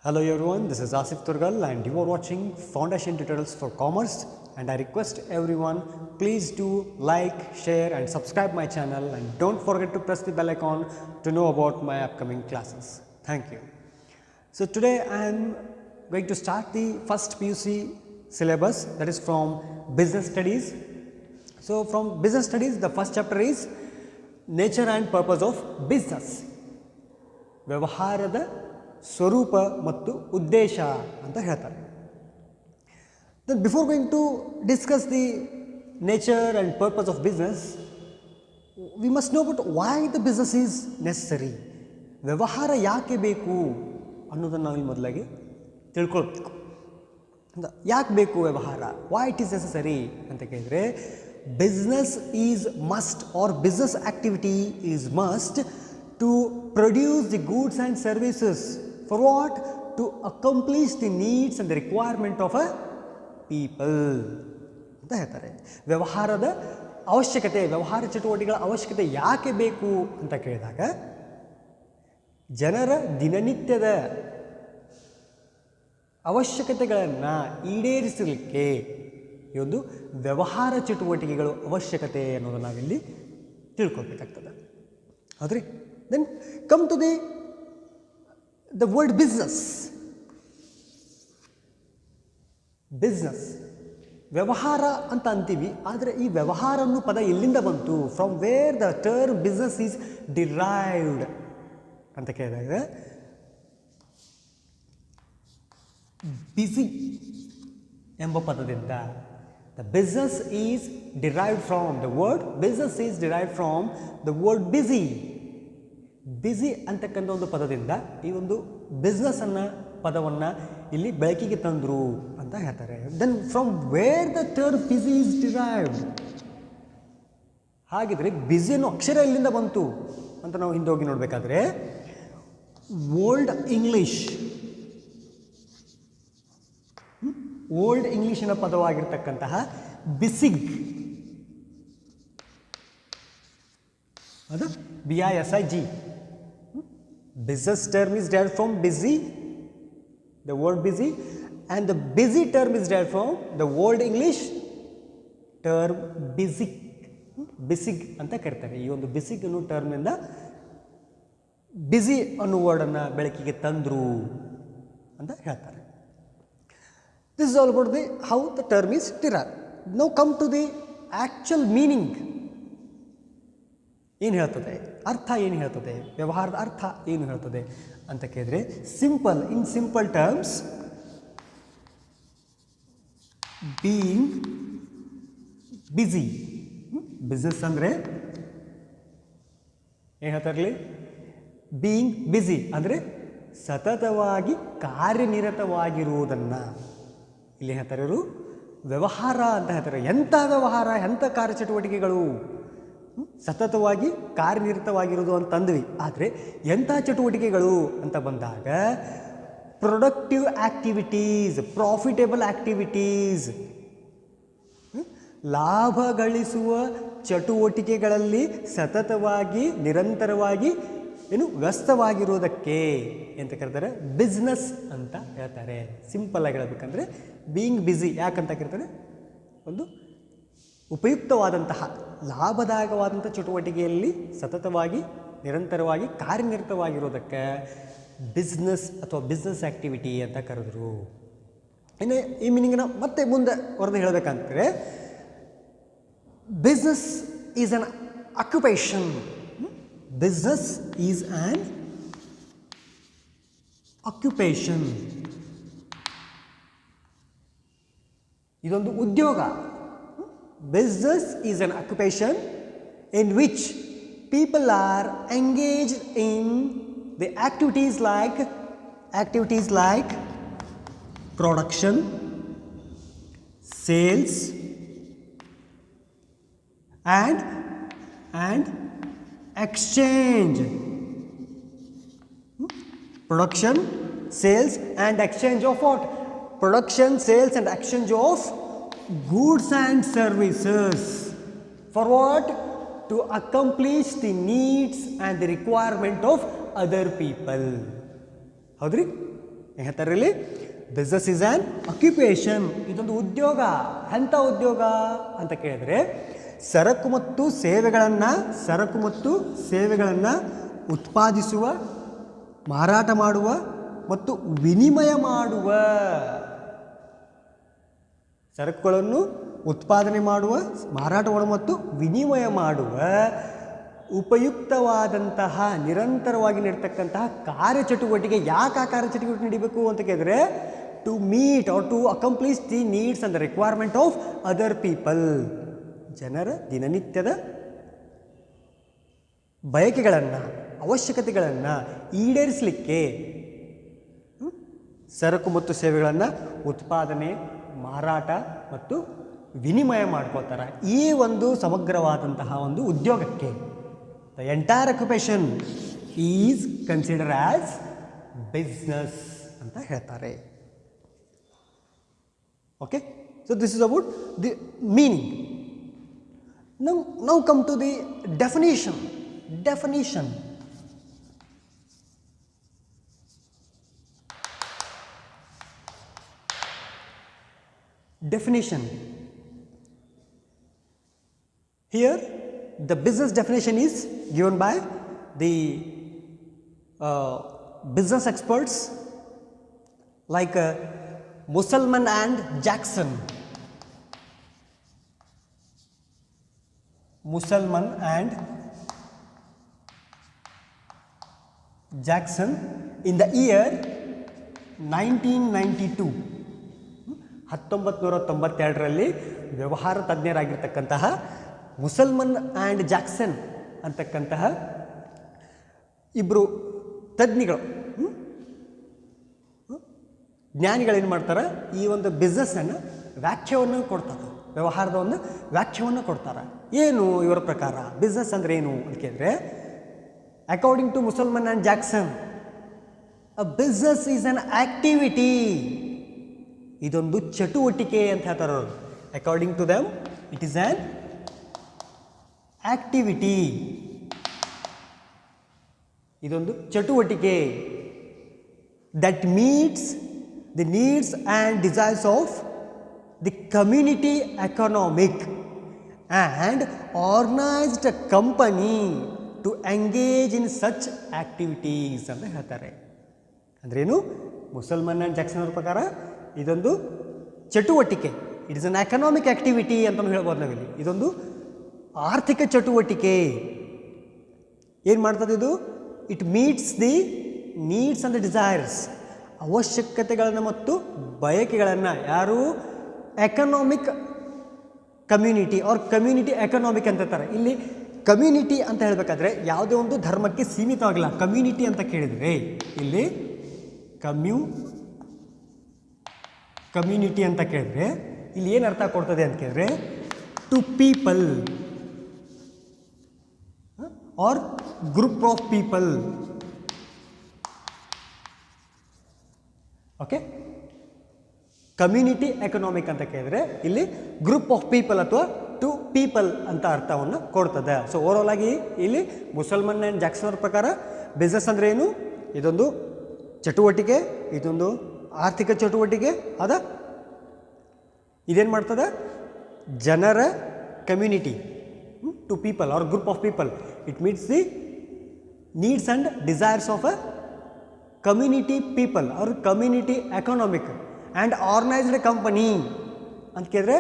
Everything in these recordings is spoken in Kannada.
Hello everyone, this is Asif Turgal and you are watching Foundation Tutorials for Commerce, and I request everyone please do like, share and subscribe my channel, and don't forget to press the bell icon to know about my upcoming classes. Thank you. So today I am going to start the first PUC syllabus, that is from Business Studies. So from Business Studies the first chapter is Nature and Purpose of Business. ವ್ಯವಹಾರದ ಸ್ವರೂಪ ಮತ್ತು ಉದ್ದೇಶ ಅಂತ ಹೇಳ್ತಾರೆ. Then before going to discuss the nature and purpose of business, we must know about why the business is necessary. ವ್ಯವಹಾರ ಯಾಕೆ ಬೇಕು ಅನ್ನೋದನ್ನು ನಾವು ಮೊದಲಾಗಿ ತಿಳ್ಕೊಳ್ಬೇಕು. ಯಾಕೆ ಬೇಕು ವ್ಯವಹಾರ, why it is necessary ಅಂತ ಕೇಳಿದರೆ, business is must or business activity is must to produce the goods and services for what? To accomplish the needs and the requirement of a people ಅಂತ ಹೇಳ್ತಾರೆ. ವ್ಯವಹಾರದ ಅವಶ್ಯಕತೆ, ವ್ಯವಹಾರ ಚಟುವಟಿಕೆಗಳ ಅವಶ್ಯಕತೆ ಯಾಕೆ ಬೇಕು ಅಂತ ಕೇಳಿದಾಗ, ಜನರ ದಿನನಿತ್ಯದ ಅವಶ್ಯಕತೆಗಳನ್ನು ಈಡೇರಿಸಲಿಕ್ಕೆ ಈ ಒಂದು ವ್ಯವಹಾರ ಚಟುವಟಿಕೆಗಳು ಅವಶ್ಯಕತೆ ಅನ್ನೋದನ್ನು ನಾವಿಲ್ಲಿ ತಿಳ್ಕೊಳ್ಬೇಕಾಗ್ತದೆ. ಹೌದ್ರಿ? Then come to the word business. Business ವ್ಯವಹಾರ ಅಂತ ಅಂತೀವಿ, ಆದರೆ ಈ ವ್ಯವಹಾರ ಅನ್ನೋ ಪದ ಎಲ್ಲಿಂದ ಬಂತು, from where the term business is derived ಅಂತ ಕೇಳಿದಾಗ, ಬಿಸಿ ಎಂಬ ಪದದಿಂದ the business is derived from the word business is derived from the word busy. ಬಿಸಿ ಅಂತಕ್ಕಂಥ ಒಂದು ಪದದಿಂದ ಈ ಒಂದು ಬಿಸ್ನೆಸ್ ಅನ್ನೋ ಪದವನ್ನು ಇಲ್ಲಿ ಬೆಳಕಿಗೆ ತಂದರು ಅಂತ ಹೇಳ್ತಾರೆ. Then from where the term busy is derived, ಹಾಗಿದ್ರೆ ಬಿಸಿ ಅನ್ನೋ ಅಕ್ಷರ ಎಲ್ಲಿಂದ ಬಂತು ಅಂತ ನಾವು ಹಿಂದೆ ಹೋಗಿ ನೋಡಬೇಕಾದ್ರೆ, ಓಲ್ಡ್ ಇಂಗ್ಲಿಷಿನ ಪದವಾಗಿರ್ತಕ್ಕಂತಹ ಬಿಸಿಗ್, ಅದು BISIG. Business term is derived from busy, the word busy, and the busy term is derived from the old English term basic. ಬಿಸಿಗ್ ಅಂತ ಕರೀತಾರೆ. ಈ ಒಂದು ಬಿಸಿಗ್ ಅನ್ನೋ ಟರ್ಮ್ನಿಂದ ಬಿಸಿ ಅನ್ನೋ ವರ್ಡನ್ನು ಬೆಳಕಿಗೆ ತಂದರು ಅಂತ ಹೇಳ್ತಾರೆ. This is all about how the term is derived. Now come to the actual meaning. ಏನು ಹೇಳ್ತದೆ, ಅರ್ಥ ಏನು ಹೇಳ್ತದೆ, ವ್ಯವಹಾರದ ಅರ್ಥ ಏನು ಹೇಳ್ತದೆ ಅಂತ ಕೇಳಿದ್ರೆ, in simple terms, being busy. Business ಅಂದರೆ ಏನು ಹೇಳ್ತಾರಲ್ಲಿ, ಬೀಯಿಂಗ್ ಬಿಸಿ ಅಂದರೆ ಸತತವಾಗಿ ಕಾರ್ಯನಿರತವಾಗಿರುವುದನ್ನು ಇಲ್ಲಿ ಹೇಳ್ತಾರೆ ಇವರು ವ್ಯವಹಾರ ಅಂತ ಹೇಳ್ತಾರೆ. ಎಂಥ ವ್ಯವಹಾರ, ಎಂಥ ಕಾರ್ಯಚಟುವಟಿಕೆಗಳು, ಸತತವಾಗಿ ಕಾರ್ಯನಿರತವಾಗಿರೋದು ಅಂತಂದ್ವಿ. ಆದರೆ ಎಂಥ ಚಟುವಟಿಕೆಗಳು ಅಂತ ಬಂದಾಗ, ಪ್ರೊಡಕ್ಟಿವ್ ಆ್ಯಕ್ಟಿವಿಟೀಸ್, ಪ್ರಾಫಿಟೇಬಲ್ ಆ್ಯಕ್ಟಿವಿಟೀಸ್, ಲಾಭ ಗಳಿಸುವ ಚಟುವಟಿಕೆಗಳಲ್ಲಿ ಸತತವಾಗಿ ನಿರಂತರವಾಗಿ ವ್ಯಸ್ತವಾಗಿರೋದಕ್ಕೆ ಅಂತ ಕರೀತಾರೆ ಬಿಸ್ನೆಸ್ ಅಂತ ಹೇಳ್ತಾರೆ. ಸಿಂಪಲ್ ಆಗಿ ಹೇಳಬೇಕಂದ್ರೆ ಬೀಯಿಂಗ್ ಬಿಸಿ ಯಾಕಂತ ಕರೀತಾರೆ, ಒಂದು ಉಪಯುಕ್ತವಾದಂತಹ ಲಾಭದಾಯಕವಾದಂಥ ಚಟುವಟಿಕೆಯಲ್ಲಿ ಸತತವಾಗಿ ನಿರಂತರವಾಗಿ ಕಾರ್ಯನಿರತವಾಗಿರೋದಕ್ಕೆ ಬಿಸ್ನೆಸ್ ಅಥವಾ ಬಿಸ್ನೆಸ್ ಆ್ಯಕ್ಟಿವಿಟಿ ಅಂತ ಕರೆದ್ರು. ಇನ್ನು ಈ ಮೀನಿಂಗ್ನ ಮತ್ತೆ ಮುಂದೆ ಹೊರದು ಹೇಳಬೇಕಂದ್ರೆ, business is on occupation. Business is on occupation, ಇದೊಂದು ಉದ್ಯೋಗ. Business is an occupation in which people are engaged in the activities like production, sales, and exchange. Production, sales and exchange of what? Production, sales and exchange of goods and services. For what? To accomplish the needs and the requirement of other people. ಹೌದ್ರಿ? ಹೇಳ್ತಾರೆ ಇಲ್ಲಿ ಬಿಸ್ನೆಸ್ ಈಸ್ ಆ್ಯನ್ ಅಕ್ಯುಪೇಷನ್, ಇದೊಂದು ಉದ್ಯೋಗ. ಎಂಥ ಉದ್ಯೋಗ ಅಂತ ಕೇಳಿದರೆ ಸರಕು ಮತ್ತು ಸೇವೆಗಳನ್ನು ಉತ್ಪಾದಿಸುವ, ಮಾರಾಟ ಮಾಡುವ ಮತ್ತು ವಿನಿಮಯ ಮಾಡುವ, ಸರಕುಗಳನ್ನು ಉತ್ಪಾದನೆ ಮಾಡುವ, ಮಾರಾಟ ಮಾಡುವ ಮತ್ತು ವಿನಿಮಯ ಮಾಡುವ ಉಪಯುಕ್ತವಾದಂತಹ ನಿರಂತರವಾಗಿ ನಡೀತಕ್ಕಂತಹ ಕಾರ್ಯಚಟುವಟಿಕೆ. ಯಾಕೆ ಆ ಕಾರ್ಯಚಟುವಟಿಕೆ ನಡೀಬೇಕು ಅಂತ ಕೇಳಿದರೆ to meet or to accomplish the needs and the requirement of other people, ಜನರ ದಿನನಿತ್ಯದ ಬಯಕೆಗಳನ್ನು, ಅವಶ್ಯಕತೆಗಳನ್ನು ಈಡೇರಿಸಲಿಕ್ಕೆ ಸರಕು ಮತ್ತು ಸೇವೆಗಳನ್ನು ಉತ್ಪಾದನೆ, ಮಾರಾಟ ಮತ್ತು ವಿನಿಮಯ ಮಾಡ್ಕೋತಾರೆ. ಈ ಒಂದು ಸಮಗ್ರವಾದಂತಹ ಒಂದು ಉದ್ಯೋಗಕ್ಕೆ the entire occupation is consider as business ಅಂತ ಹೇಳ್ತಾರೆ. Okay, so this is about the meaning. Now come to the definition. Definition. Here the business definition is given by the business experts like Musselman and Jackson. Musselman and Jackson in the year 1992, 1992ರಲ್ಲಿ ವ್ಯವಹಾರ ತಜ್ಞರಾಗಿರ್ತಕ್ಕಂತಹ ಮುಸಲ್ಮನ್ ಆ್ಯಂಡ್ ಜಾಕ್ಸನ್ ಅಂತಕ್ಕಂತಹ ಇಬ್ಬರು ತಜ್ಞಗಳು, ಜ್ಞಾನಿಗಳೇನು ಮಾಡ್ತಾರೆ, ಈ ಒಂದು ಬಿಸ್ನೆಸ್ಸನ್ನು ವ್ಯಾಖ್ಯೆಯನ್ನು ಕೊಡ್ತಾರೆ, ವ್ಯವಹಾರದ ಒಂದು ವ್ಯಾಖ್ಯೆಯನ್ನು ಕೊಡ್ತಾರೆ. ಏನು ಇವರ ಪ್ರಕಾರ ಬಿಸ್ನೆಸ್ ಅಂದರೆ ಏನು ಅಂತ ಕೇಳಿದ್ರೆ, according to Musselman and Jackson, a business is an activity, ಇದೊಂದು ಚಟುವಟಿಕೆ ಅಂತ ಹೇಳ್ತಾರೆ ಅವರು. According to them it is an activity, ಇದೊಂದು ಚಟುವಟಿಕೆ that meets the needs and desires of the community economic and organized a company to engage in such activities ಅಂತ ಹೇಳ್ತಾರೆ. ಅಂದ್ರೇನು, ಮುಸಲ್ಮನ್ ಆ್ಯಂಡ್ ಜಾಕ್ಸನ್ ಅವ್ರ ಪ್ರಕಾರ ಇದೊಂದು ಚಟುವಟಿಕೆ, it is an economic activity ಅಂತಲೂ ಹೇಳ್ಬೋದು ನಾವಿಲ್ಲಿ. ಇದೊಂದು ಆರ್ಥಿಕ ಚಟುವಟಿಕೆ. ಏನು ಮಾಡ್ತದೆ ಇದು? It meets the needs and the desires, ಅವಶ್ಯಕತೆಗಳನ್ನು ಮತ್ತು ಬಯಕೆಗಳನ್ನು ಯಾರು economic community or community economic ಅಂತಾರೆ. ಇಲ್ಲಿ ಕಮ್ಯುನಿಟಿ ಅಂತ ಹೇಳಬೇಕಾದ್ರೆ ಯಾವುದೇ ಒಂದು ಧರ್ಮಕ್ಕೆ ಸೀಮಿತವಾಗಿಲ್ಲ. ಕಮ್ಯುನಿಟಿ ಅಂತ ಕೇಳಿದರೆ ಇಲ್ಲಿ ಕಮ್ಯುನಿಟಿ ಅಂತ ಕೇಳಿದ್ರೆ ಇಲ್ಲಿ ಏನು ಅರ್ಥ ಕೊಡ್ತದೆ ಅಂತ ಕೇಳಿದ್ರೆ, two people or group of people. Okay, community economic ಅಂತ ಕೇಳಿದ್ರೆ ಇಲ್ಲಿ ಗ್ರೂಪ್ ಆಫ್ ಪೀಪಲ್ ಅಥವಾ ಟು ಪೀಪಲ್ ಅಂತ ಅರ್ಥವನ್ನು ಕೊಡ್ತದೆ. ಸೊ ಓವರಾಲ್ ಆಗಿ ಇಲ್ಲಿ ಮುಸಲ್ಮನ್ ಆ್ಯಂಡ್ ಜಾಕ್ಸನ್ ಅವ್ರ ಪ್ರಕಾರ ಬಿಸ್ನೆಸ್ ಅಂದರೆ ಏನು? ಇದೊಂದು ಚಟುವಟಿಕೆ, ಇದೊಂದು ಆರ್ಥಿಕ ಚಟುವಟಿಕೆ ಅದ. ಇದೇನು ಮಾಡ್ತದೆ? ಜನರ community, two people or group of people, it meets the needs and desires of a community people or community economic and organised company ಅಂತ ಕೇಳಿದ್ರೆ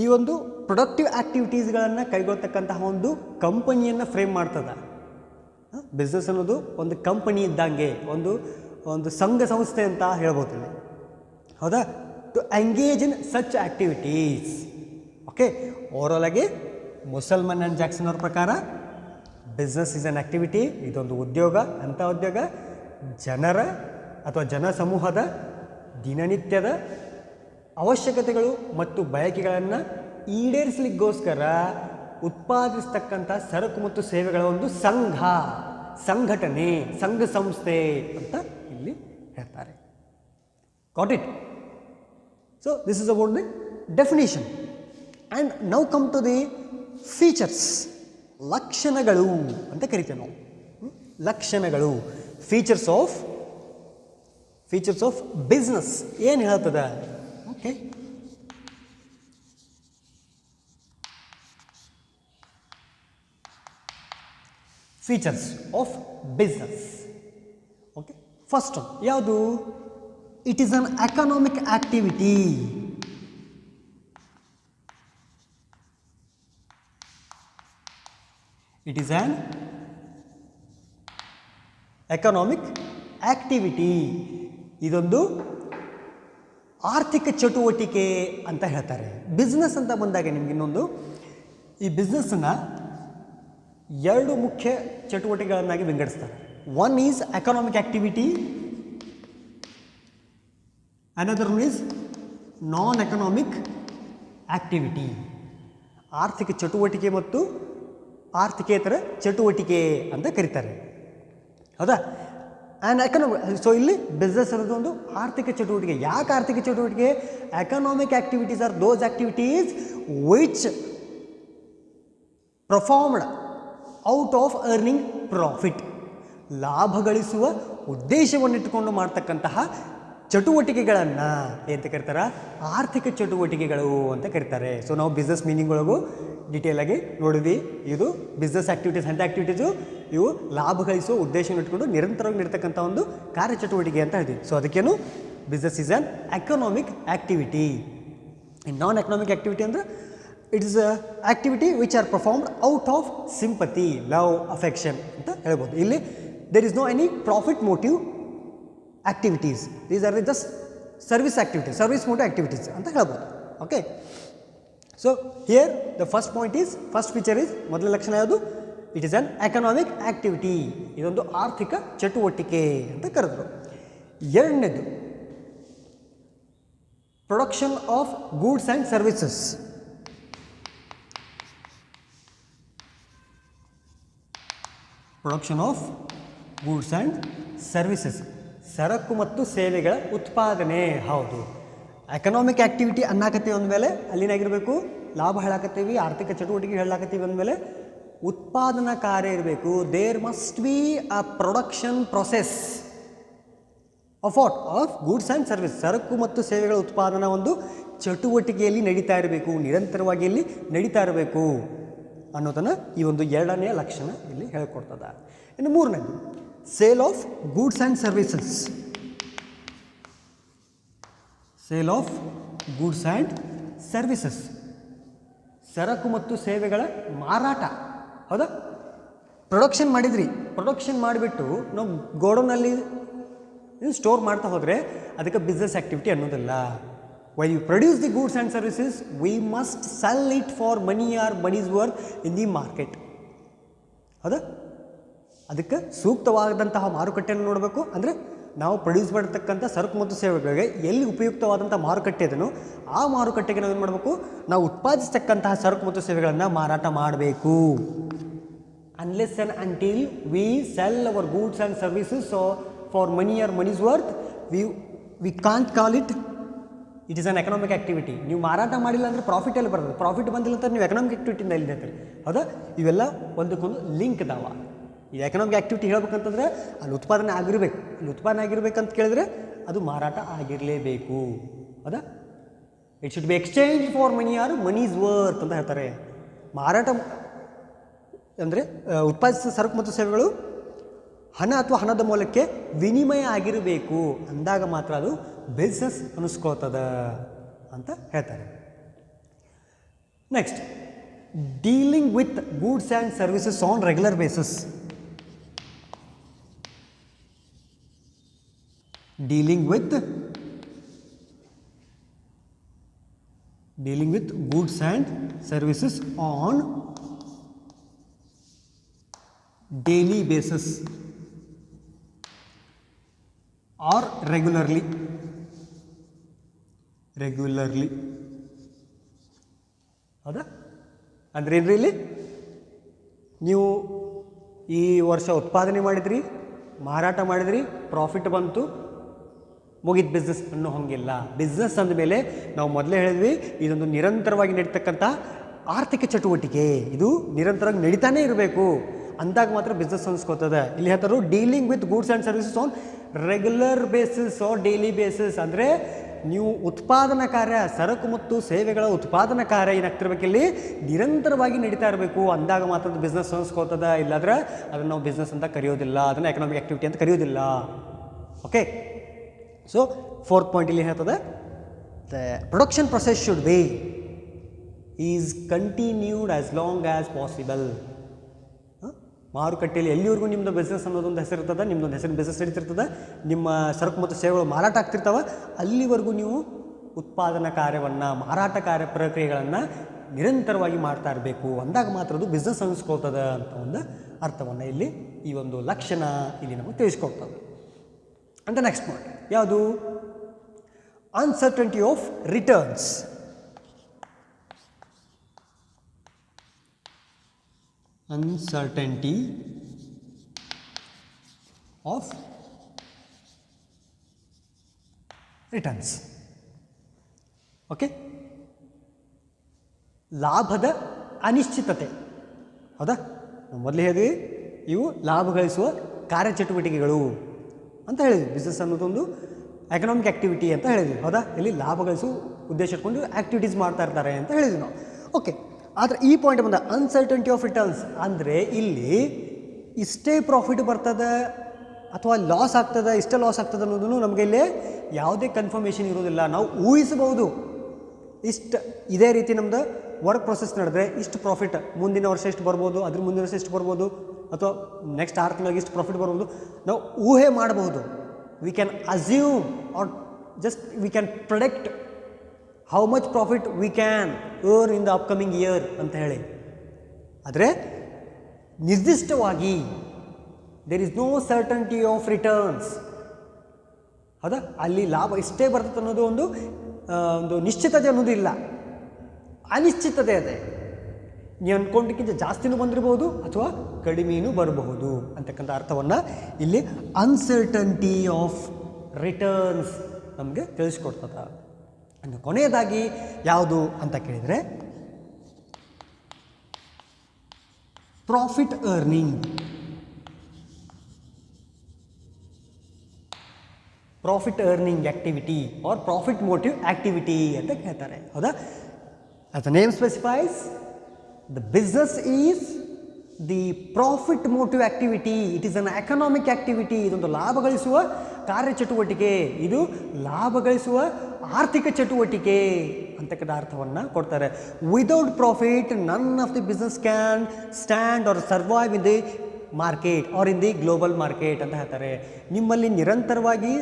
ಈ ಒಂದು ಪ್ರೊಡಕ್ಟಿವ್ ಆ್ಯಕ್ಟಿವಿಟೀಸ್ಗಳನ್ನು ಕೈಗೊಳ್ತಕ್ಕಂತಹ ಒಂದು ಕಂಪನಿಯನ್ನು ಫ್ರೇಮ್ ಮಾಡ್ತದೆ. ಬಿಸ್ನೆಸ್ ಅನ್ನೋದು ಒಂದು ಕಂಪನಿ ಇದ್ದಂಗೆ, ಒಂದು ಸಂಘ ಸಂಸ್ಥೆ ಅಂತ ಹೇಳ್ಬೋದು ಇಲ್ಲಿ, ಹೌದಾ? To engage in such activities. Okay, overall ಆಗಿ ಮುಸಲ್ಮನ್ ಆ್ಯಂಡ್ ಜಾಕ್ಸನ್ ಅವ್ರ ಪ್ರಕಾರ ಬಿಸ್ನೆಸ್ ಈಸ್ ಅನ್ ಆ್ಯಕ್ಟಿವಿಟಿ, ಇದೊಂದು ಉದ್ಯೋಗ. ಅಂಥ ಉದ್ಯೋಗ ಜನರ ಅಥವಾ ಜನಸಮೂಹದ ದಿನನಿತ್ಯದ ಅವಶ್ಯಕತೆಗಳು ಮತ್ತು ಬಯಕೆಗಳನ್ನು ಈಡೇರಿಸಲಿಕ್ಕೋಸ್ಕರ ಉತ್ಪಾದಿಸ್ತಕ್ಕಂಥ ಸರಕು ಮತ್ತು ಸೇವೆಗಳ ಒಂದು ಸಂಘಟನೆ, ಸಂಘ ಸಂಸ್ಥೆ ಅಂತ ಇಲ್ಲಿ ಹೇಳ್ತಾರೆ. Got it? So this is about the definition. And now come to the features, ಲಕ್ಷಣಗಳು ಅಂತ ಕರಿತೇವೆ ನಾವು. ಲಕ್ಷಣಗಳು, features of features of business ಏನು ಹೇಳ್ತದ? Okay, features of business. Okay, first ಯಾವುದು? It is an economic activity. It is an economic activity. ಇದೊಂದು ಆರ್ಥಿಕ ಚಟುವಟಿಕೆ ಅಂತ ಹೇಳ್ತಾರೆ. ಬಿಸ್ನೆಸ್ ಅಂತ ಬಂದಾಗ ನಿಮ್ಗೆ ಇನ್ನೊಂದು, ಈ ಬಿಸ್ನೆಸ್ಸನ್ನು ಎರಡು ಮುಖ್ಯ ಚಟುವಟಿಕೆಗಳನ್ನಾಗಿ ವಿಂಗಡಿಸ್ತಾರೆ. One is economic activity, another one is non economic activity. ಆರ್ಥಿಕ ಚಟುವಟಿಕೆ ಮತ್ತು ಆರ್ಥಿಕೇತರ ಚಟುವಟಿಕೆ ಅಂತ ಕರೀತಾರೆ, ಹೌದಾ? ಆ್ಯಂಡ್ ಎಕನಾಮಿಕ್, ಸೊ ಇಲ್ಲಿ ಬಿಸ್ನೆಸ್ ಅನ್ನೋದು ಒಂದು ಆರ್ಥಿಕ ಚಟುವಟಿಕೆ. ಯಾಕೆ ಆರ್ಥಿಕ ಚಟುವಟಿಕೆ? Economic activities are those activities which performed out of earning profit. ಲಾಭ ಗಳಿಸುವ ಉದ್ದೇಶವನ್ನಿಟ್ಟುಕೊಂಡು ಮಾಡ್ತಕ್ಕಂತಹ ಚಟುವಟಿಕೆಗಳನ್ನು ಅಂತ ಕರೀತಾರೆ ಆರ್ಥಿಕ ಚಟುವಟಿಕೆಗಳು ಅಂತ ಕರೀತಾರೆ. ಸೊ ನಾವು ಬಿಸ್ನೆಸ್ ಮೀನಿಂಗ್ ಒಳಗೂ ಡಿಟೇಲಾಗಿ ನೋಡಿದ್ವಿ. ಇದು ಬಿಸ್ನೆಸ್ ಆ್ಯಕ್ಟಿವಿಟೀಸ್ ಅಂತ ಆ್ಯಕ್ಟಿವಿಟೀಸು ಇವು ಲಾಭ ಗಳಿಸುವ ಉದ್ದೇಶವನ್ನು ಇಟ್ಕೊಂಡು ನಿರಂತರವಾಗಿ ನಡೀತಕ್ಕಂಥ ಒಂದು ಕಾರ್ಯಚಟುವಟಿಕೆ ಅಂತ ಹೇಳ್ತೀವಿ. ಸೊ ಅದಕ್ಕೇನು business is an economic activity. In non economic activity ಅಂದರೆ it is a activity which are performed out of sympathy, love, affection ಅಂತ ಹೇಳ್ಬೋದು. ಇಲ್ಲಿ there is no any profit motive activities. These are just service activities, service motive activities ಅಂತ ಹೇಳ್ಬೋದು. Okay, so here the first point is, first feature is, ಮೊದಲ ಲಕ್ಷಣ ಯಾವುದು? It is an economic activity. ಇದೊಂದು ಆರ್ಥಿಕ ಚಟುವಟಿಕೆ ಅಂತ ಕರೆದ್ರು. ಎರಡನೇದು production of goods and services. Production of goods and services, ಸರಕು ಮತ್ತು ಸೇವೆಗಳ ಉತ್ಪಾದನೆ. ಹೌದು, ಎಕನಾಮಿಕ್ ಆ್ಯಕ್ಟಿವಿಟಿ ಅನ್ನಕತ್ತೀವಿ ಅಂದಮೇಲೆ ಅಲ್ಲಿನಾಗಿರಬೇಕು ಲಾಭ ಹೇಳಾಕತ್ತೀವಿ, ಆರ್ಥಿಕ ಚಟುವಟಿಕೆ ಹೇಳಾಕತ್ತೀವಿ ಅಂದಮೇಲೆ ಉತ್ಪಾದನಾ ಕಾರ್ಯ ಇರಬೇಕು. There must be a production process of what? Of goods and service. ಸರಕು ಮತ್ತು ಸೇವೆಗಳ ಉತ್ಪಾದನಾ ಒಂದು ಚಟುವಟಿಕೆಯಲ್ಲಿ ನಡೀತಾ ಇರಬೇಕು, ನಿರಂತರವಾಗಿ ಇಲ್ಲಿ ನಡೀತಾ ಇರಬೇಕು ಅನ್ನೋದನ್ನು ಈ ಒಂದು ಎರಡನೆಯ ಲಕ್ಷಣ ಇಲ್ಲಿ ಹೇಳ್ಕೊಡ್ತದೆ. ಇನ್ನು ಮೂರನೇದು sale of goods and services. Sale of goods and services, ಸರಕು ಮತ್ತು ಸೇವೆಗಳ ಮಾರಾಟ. ಹೌದಾ? ಪ್ರೊಡಕ್ಷನ್ ಮಾಡಿದ್ರಿ, ಪ್ರೊಡಕ್ಷನ್ ಮಾಡಿಬಿಟ್ಟು ನಾವು ಗೋಡೌನಲ್ಲಿ ಸ್ಟೋರ್ ಮಾಡ್ತಾ ಹೋದರೆ ಅದಕ್ಕೆ ಬಿಸ್ನೆಸ್ ಆ್ಯಕ್ಟಿವಿಟಿ ಅನ್ನೋದಿಲ್ಲ. While you produce the goods and services we must sell it for money or money's worth in the market. ಹೌದಾ? ಅದಕ್ಕೆ ಸೂಕ್ತವಾದಂತಹ ಮಾರುಕಟ್ಟೆಯನ್ನು ನೋಡಬೇಕು. ಅಂದರೆ ನಾವು ಪ್ರೊಡ್ಯೂಸ್ ಮಾಡತಕ್ಕಂಥ ಸರಕು ಮತ್ತು ಸೇವೆಗಳಿಗೆ ಎಲ್ಲಿ ಉಪಯುಕ್ತವಾದಂಥ ಮಾರುಕಟ್ಟೆ ಇದನ್ನು ಆ ಮಾರುಕಟ್ಟೆಗೆ ನಾವೇನು ಮಾಡಬೇಕು? ನಾವು ಉತ್ಪಾದಿಸ್ತಕ್ಕಂತಹ ಸರಕು ಮತ್ತು ಸೇವೆಗಳನ್ನು ಮಾರಾಟ ಮಾಡಬೇಕು. Unless and until we sell our goods and services for money or money's worth we can't call it it is an economic activity. ನೀವು ಮಾರಾಟ ಮಾಡಿಲ್ಲ ಅಂದರೆ ಪ್ರಾಫಿಟ್ ಎಲ್ಲಿ ಬರ್ತದೆ? ಪ್ರಾಫಿಟ್ ಬಂದಿಲ್ಲ ಅಂತ ನೀವು ಎಕನಾಮಿಕ್ ಆ್ಯಕ್ಟಿವಿಟಿಯಿಂದ ಇಲ್ಲಿ ಹೇಳ್ತೀರಿ. ಹೌದಾ? ಇವೆಲ್ಲ ಒಂದಕ್ಕೊಂದು ಲಿಂಕ್ ಇದಾವ. ಈ ಎಕನಾಮಿಕ್ ಆ್ಯಕ್ಟಿವಿಟಿ ಹೇಳ್ಬೇಕಂತಂದರೆ ಅಲ್ಲಿ ಉತ್ಪಾದನೆ ಆಗಿರಬೇಕು. ಅಲ್ಲಿ ಉತ್ಪಾದನೆ ಆಗಿರ್ಬೇಕಂತ ಕೇಳಿದ್ರೆ ಅದು ಮಾರಾಟ ಆಗಿರಲೇಬೇಕು. ಹೌದಾ? It should be exchange for money or money's worth ಅಂತ ಹೇಳ್ತಾರೆ. ಮಾರಾಟ ಅಂದರೆ ಉತ್ಪಾದಿಸಿದ ಸರಕು ಮತ್ತು ಸೇವೆಗಳು ಹಣ ಅಥವಾ ಹಣದ ಮೂಲಕ್ಕೆ ವಿನಿಮಯ ಆಗಿರಬೇಕು. ಅಂದಾಗ ಮಾತ್ರ ಅದು ಬಿಸ್ನೆಸ್ ಅನ್ನಿಸ್ಕೋತದ ಅಂತ ಹೇಳ್ತಾರೆ. Next, dealing with goods and services on regular basis. dealing with goods and services on daily basis or regularly ಹೌದಾ? ಅಂದರೆ ಏನ್ರಿ ಇಲ್ಲಿ ನೀವು ಈ ವರ್ಷ ಉತ್ಪಾದನೆ ಮಾಡಿದ್ರಿ, ಮಾರಾಟ ಮಾಡಿದ್ರಿ, ಪ್ರಾಫಿಟ್ ಬಂತು, ಮುಗಿದ ಬಿಸ್ನೆಸ್ ಅನ್ನೋ ಹಂಗಿಲ್ಲ. ಬಿಸ್ನೆಸ್ ಅಂದಮೇಲೆ ನಾವು ಮೊದಲೇ ಹೇಳಿದ್ವಿ ಇದೊಂದು ನಿರಂತರವಾಗಿ ನಡೀತಕ್ಕಂಥ ಆರ್ಥಿಕ ಚಟುವಟಿಕೆ. ಇದು ನಿರಂತರವಾಗಿ ನಡೀತಾನೇ ಇರಬೇಕು. ಅಂದಾಗ ಮಾತ್ರ ಬಿಸ್ನೆಸ್ ಅನ್ಸ್ಕೋತದೆ. ಇಲ್ಲಿ ಹೇಳ್ತಾರು dealing with goods and services on regular basis or daily basis. ಅಂದರೆ ನೀವು ಉತ್ಪಾದನಾ ಕಾರ್ಯ, ಸರಕು ಮತ್ತು ಸೇವೆಗಳ ಉತ್ಪಾದನಾ ಕಾರ್ಯ ಏನಾಗ್ತಿರ್ಬೇಕು, ಇಲ್ಲಿ ನಿರಂತರವಾಗಿ ನಡೀತಾ ಇರಬೇಕು. ಅಂದಾಗ ಮಾತ್ರ ಅದು ಬಿಸ್ನೆಸ್ ಅನ್ಸ್ಕೋತದೆ. ಇಲ್ಲಾಂದ್ರೆ ಅದನ್ನು ನಾವು ಬಿಸ್ನೆಸ್ ಅಂತ ಕರೆಯೋದಿಲ್ಲ, ಅದನ್ನು ಎಕನಾಮಿಕ್ ಆ್ಯಕ್ಟಿವಿಟಿ ಅಂತ ಕರೆಯೋದಿಲ್ಲ. ಓಕೆ, ಸೊ ಫೋರ್ತ್ ಪಾಯಿಂಟ್ ಇಲ್ಲಿ ಹೇಳ್ತದೆ, the production process should be is continued as long as possible. ಮಾರುಕಟ್ಟೆಯಲ್ಲಿ ಎಲ್ಲಿವರೆಗೂ ನಿಮ್ಮದು ಬಿಸ್ನೆಸ್ ಅನ್ನೋದೊಂದು ಹೆಸರು ಇರ್ತದೆ, ನಿಮ್ಮದೊಂದು ಹೆಸರು ಬಿಸ್ನೆಸ್ ನಡೀತಿರ್ತದೆ, ನಿಮ್ಮ ಸರಕು ಮತ್ತು ಸೇವೆಗಳು ಮಾರಾಟ ಆಗ್ತಿರ್ತವೆ, ಅಲ್ಲಿವರೆಗೂ ನೀವು ಉತ್ಪಾದನಾ ಕಾರ್ಯವನ್ನು, ಮಾರಾಟ ಕಾರ್ಯ ಪ್ರಕ್ರಿಯೆಗಳನ್ನು ನಿರಂತರವಾಗಿ ಮಾಡ್ತಾ ಇರಬೇಕು. ಅಂದಾಗ ಮಾತ್ರ ಅದು ಬಿಸ್ನೆಸ್ ಅನ್ನಿಸ್ಕೊಳ್ತದೆ ಅಂತ ಒಂದು ಅರ್ಥವನ್ನು ಇಲ್ಲಿ ಈ ಒಂದು ಲಕ್ಷಣ ಇಲ್ಲಿ ನಮಗೆ ತಿಳಿಸ್ಕೊಡ್ತದೆ. ಅಂತ ನೆಕ್ಸ್ಟ್ ಪಾಯಿಂಟ್ ಯಾವುದು? Uncertainty of returns. Uncertainty of returns. Okay, ಲಾಭದ ಅನಿಶ್ಚಿತತೆ. ಹೌದಾ? ನಾವು ಮೊದಲೇ ಹೇಳಿದ್ವಿ, ಇವು ಲಾಭ ಗಳಿಸುವ ಕಾರ್ಯಚಟುವಟಿಕೆಗಳು ಅಂತ ಹೇಳಿದ್ವಿ. ಬಿಸ್ನೆಸ್ ಅನ್ನೋದೊಂದು ಎಕನಾಮಿಕ್ ಆ್ಯಕ್ಟಿವಿಟಿ ಅಂತ ಹೇಳಿದ್ವಿ. ಹೌದಾ? ಇಲ್ಲಿ ಲಾಭ ಗಳಿಸುವ ಉದ್ದೇಶ ಇಟ್ಕೊಂಡು ಆ್ಯಕ್ಟಿವಿಟೀಸ್ ಮಾಡ್ತಾ ಇರ್ತಾರೆ ಅಂತ ಹೇಳಿದ್ವಿ ನಾವು. ಓಕೆ, ಆದರೆ ಈ ಪಾಯಿಂಟ್ ಬಂದ ಅನ್ಸರ್ಟನಿಟಿ ಆಫ್ ರಿಟರ್ನ್ಸ್ ಅಂದರೆ ಇಲ್ಲಿ ಇಷ್ಟೇ ಪ್ರಾಫಿಟ್ ಬರ್ತದೆ ಅಥವಾ ಲಾಸ್ ಆಗ್ತದೆ, ಇಷ್ಟೇ ಲಾಸ್ ಆಗ್ತದೆ ಅನ್ನೋದನ್ನು ನಮಗೆ ಇಲ್ಲಿ ಯಾವುದೇ ಕನ್ಫರ್ಮೇಷನ್ ಇರೋದಿಲ್ಲ. ನಾವು ಊಹಿಸಬಹುದು, ಇದೇ ರೀತಿ ನಮ್ಮದು ವರ್ಕ್ ಪ್ರೊಸೆಸ್ ನಡೆದ್ರೆ ಇಷ್ಟು ಪ್ರಾಫಿಟ್ ಮುಂದಿನ ವರ್ಷ ಎಷ್ಟು ಬರ್ಬೋದು, ಅದ್ರ ಮುಂದಿನ ವರ್ಷ ಎಷ್ಟು ಬರ್ಬೋದು, ಅಥವಾ ನೆಕ್ಸ್ಟ್ 6 ತಿಂಗಳಿಗೆ ಇಷ್ಟು ಪ್ರಾಫಿಟ್ ಬರ್ಬೋದು, ನಾವು ಊಹೆ ಮಾಡಬಹುದು. We can assume or just we can predict how much profit we can earn in the upcoming year ಅಂತ ಹೇಳಿ. ಆದರೆ ನಿರ್ದಿಷ್ಟವಾಗಿ there is no certainty of returns. ಹೌದಾ? ಅಲ್ಲಿ ಲಾಭ ಇಷ್ಟೇ ಬರ್ತದೆ ಅನ್ನೋದು ಒಂದು ನಿಶ್ಚಿತತೆ ಅನ್ನೋದು ಇಲ್ಲ, ಅನಿಶ್ಚಿತತೆ ಇದೆ. ನೀವು ಅಂದ್ಕೊಂಡಕ್ಕಿಂತ ಜಾಸ್ತಿನೂ ಬಂದಿರಬಹುದು ಅಥವಾ ಕಡಿಮೆನೂ ಬರಬಹುದು ಅಂತಕ್ಕಂಥ ಅರ್ಥವನ್ನು ಇಲ್ಲಿ ಅನ್ಸರ್ಟನಿಟಿ ಆಫ್ ರಿಟರ್ನ್ಸ್ ನಮಗೆ ತಿಳಿಸ್ಕೊಡ್ತದೆ. ಇನ್ನು ಕೊನೆಯದಾಗಿ ಯಾವುದು ಅಂತ ಕೇಳಿದರೆ profit earning. Profit earning activity or profit motive activity ಅಂತ ಹೇಳ್ತಾರೆ. ಹೌದಾ? as the name specifies, the business is the profit motive activity. It is an economic activity. ಇದೊಂದು ಲಾಭ ಗಳಿಸುವ ಕಾರ್ಯಚಟುವಟಿಕೆ, ಇದು ಲಾಭ ಗಳಿಸುವ ಆರ್ಥಿಕ ಚಟುವಟಿಕೆ ಅಂತಕ್ಕಂಥ ಅರ್ಥವನ್ನು ಕೊಡ್ತಾರೆ. Without profit none of the business can stand or survive in the market or in the global market ಅಂತ ಹೇಳ್ತಾರೆ. ನಿಮ್ಮಲ್ಲಿ ನಿರಂತರವಾಗಿ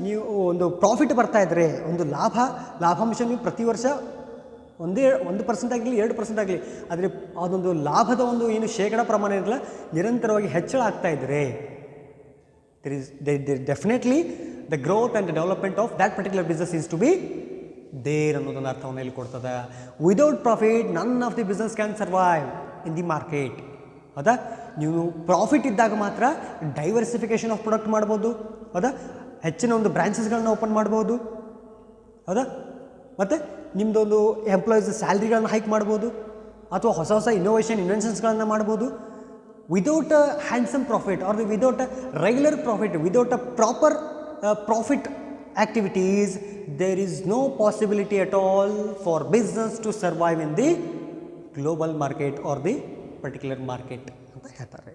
ನೀವು ಒಂದು ಪ್ರಾಫಿಟ್ ಬರ್ತಾ ಇದ್ದರೆ, ಒಂದು ಲಾಭಾಂಶ ನೀವು ಪ್ರತಿ ವರ್ಷ 1% ಆಗಲಿ 2% ಆಗಲಿ, ಆದರೆ ಅದೊಂದು ಲಾಭದ ಒಂದು ಏನು ಶೇಕಡ ಪ್ರಮಾಣ ಇರಲ್ಲ, ನಿರಂತರವಾಗಿ ಹೆಚ್ಚಳ ಆಗ್ತಾ ಇದ್ದರೆ definitely the growth and the development of that particular business is to be there ಅನ್ನೋದನ್ನು ಅರ್ಥವನ್ನು ಇಲ್ಲಿ ಕೊಡ್ತದೆ. Without profit none of the business can survive in the market. ಹೌದಾ? ನೀವು ಪ್ರಾಫಿಟ್ ಇದ್ದಾಗ ಮಾತ್ರ ಡೈವರ್ಸಿಫಿಕೇಷನ್ ಆಫ್ ಪ್ರಾಡಕ್ಟ್ ಮಾಡ್ಬೋದು. ಹೌದಾ? ಹೆಚ್ಚಿನ ಒಂದು ಬ್ರಾಂಚಸ್ಗಳನ್ನ ಓಪನ್ ಮಾಡ್ಬೋದು. ಹೌದಾ? ಮತ್ತು ನಿಮ್ಮದೊಂದು ಎಂಪ್ಲಾಯೀಸ್ ಸ್ಯಾಲ್ರಿಗಳನ್ನ ಹೈಕ್ ಮಾಡ್ಬೋದು, ಅಥವಾ ಹೊಸ ಹೊಸ ಇನ್ವೆನ್ಷನ್ಸ್ಗಳನ್ನು ಮಾಡ್ಬೋದು. Without a handsome profit or without a regular profit, without a proper profit activities, there is no possibility at all for business to survive in the global market or the particular market ಅಂತ ಹೇಳ್ತಾರೆ.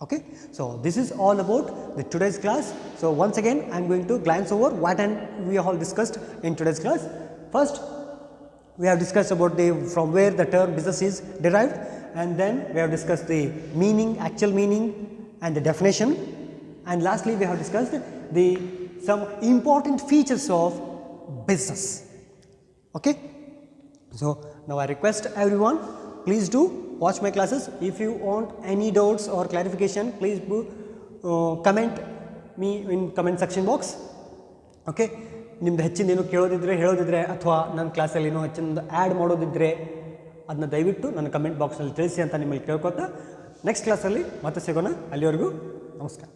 Okay, so this is all about the today's class. So once again I am going to glance over what and we all discussed in today's class. First we have discussed about from where the term business is derived, and then we have discussed the meaning, actual meaning and the definition, and lastly we have discussed some important features of business. Okay, so now I request everyone, please do watch my classes. If you want any doubts or clarification, please comment me in comment section box. Okay, ನಿಮ್ದು ಹೆಚ್ಚಿನ ಕೇಳೋದಿದ್ರೆ ಹೇಳೋದಿದ್ರೆ ಅಥವಾ ನನ್ನ ಕ್ಲಾಸಲ್ಲಿ ಏನೋ ಹೆಚ್ಚಿನ ಆ್ಯಡ್ ಮಾಡೋದಿದ್ದರೆ ಅದನ್ನ ದಯವಿಟ್ಟು ನನ್ನ ಕಮೆಂಟ್ ಬಾಕ್ಸ್ನಲ್ಲಿ ತಿಳಿಸಿ ಅಂತ ನಿಮ್ಮಲ್ಲಿ ಕೇಳ್ಕೊತಾ ನೆಕ್ಸ್ಟ್ ಕ್ಲಾಸಲ್ಲಿ ಮತ್ತೆ ಸಿಗೋಣ. ಅಲ್ಲಿವರೆಗೂ ನಮಸ್ಕಾರ.